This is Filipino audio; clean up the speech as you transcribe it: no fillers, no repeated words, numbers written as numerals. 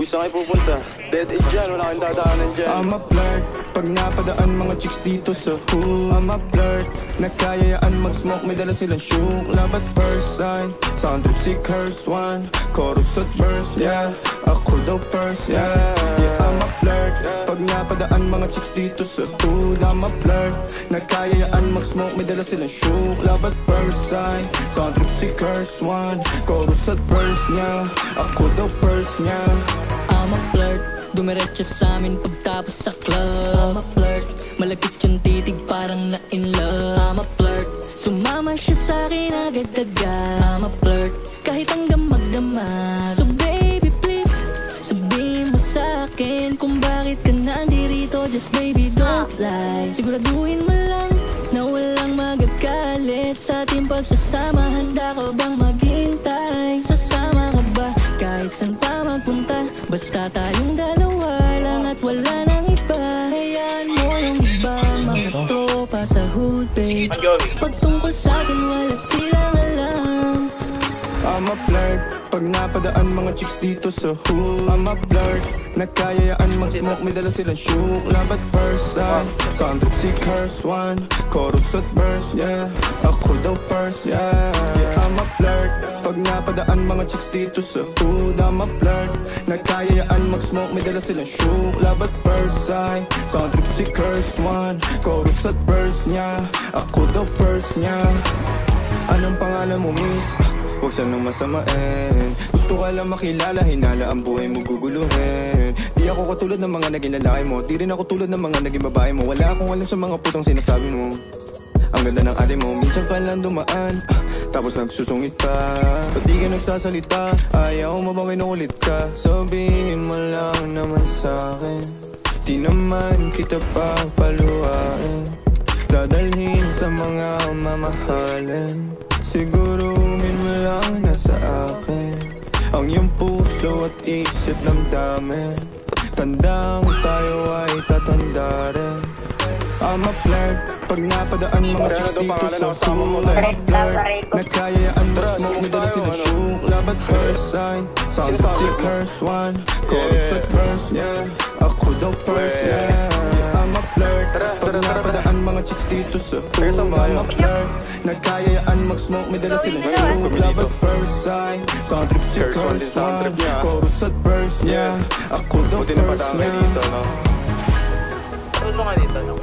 Uy, saan kayo pupunta? Dead end dyan, wala kang dadaanan dyan. I'm a flirt, pag napadaan mga chicks dito sa hood. I'm a flirt, nagkayayaan mag-smoke, may dala silang shook. Love at first sight, sound trip si curse one. Chorus at verse, yeah, ako daw first, yeah. Yeah, I'm a flirt, pag napadaan mga chicks dito sa hood. I'm a flirt, nagkayayaan mag-smoke, may dala silang shook. Love at first sight, sound trip si curse one. Chorus at verse, yeah, ako daw first, yeah. I'm a flirt, dumiretso sa amin pagtapos sa club. I'm a flirt, malagkit yung titig parang na in love. I'm a flirt, sumama siya sa akin agad-agad. I'm a flirt, kahit hanggang magdamag. So baby please, sabihin mo sa akin kung bakit ka nandirito. Just baby don't lie, siguraduhin mo lang na walang magagalit sa ating pagsasama. Handa ka bang maghintay? Sasama ka ba kahit saan pa magpunta? Basta tayong dalawa lang at wala nang iba. Hayaan mo yung iba, mga tropa sa hood, babe. Pagtungkol sa'kin wala silang alam. I'm a flirt, pag napadaan mga chicks dito sa hood. I'm a flirt, nagkayayaan mag-smoke, may dala silang shook. Love at first sight, sound trip si curse one. Chorus at verse, yeah, ako daw first, yeah. Yeah, I'm a flirt, pag napadaan mga chicks dito sa hood. I'm a flirt, nagkayayaan mag-smoke, may dala silang shook. Love at first sight, sound trip si curse one. Chorus at verse, yeah, ako daw first, yeah. Anong pangalan mo, miss? Huwag sanang masamain. Gusto ka lang makilala, hinala ang buhay mo guguluhin. Di ako katulad ng mga naging lalaki mo, di rin ako tulad ng mga naging babae mo. Wala akong alam sa mga putang sinasabi mo. Ang ganda ng ate mo, minsan ka lang dumaan, tapos nagsusungit pa. Ba't di ka nagsasalita? Ayaw mo bang kinukulit ka? Sabihin mo lang naman sa'kin, di naman kita papaluhain. Dadalhin sa mga mamahalin. Siguruhin mo lang na sa akin ang iyong puso at isip ng damin. Tandang tayo ay tatanda rin. I'm a flirt, pag napadaan mga chicks dito sa hood. I'm a flirt, nagkayayaan mag-smoke, may dala silang shook. Love at first sight, sound si curse one. Chorus at verse, yeah, ako daw first, yeah. I'm a flirt, pag napadaan mga chicks dito sa hood. I'm a flirt, nagkayayaan mag-smoke, may dala silang shook. Love at first sight, sound trip si curse one. Chorus at verse, yeah, ako daw first, yeah. Tulong nga dito, no?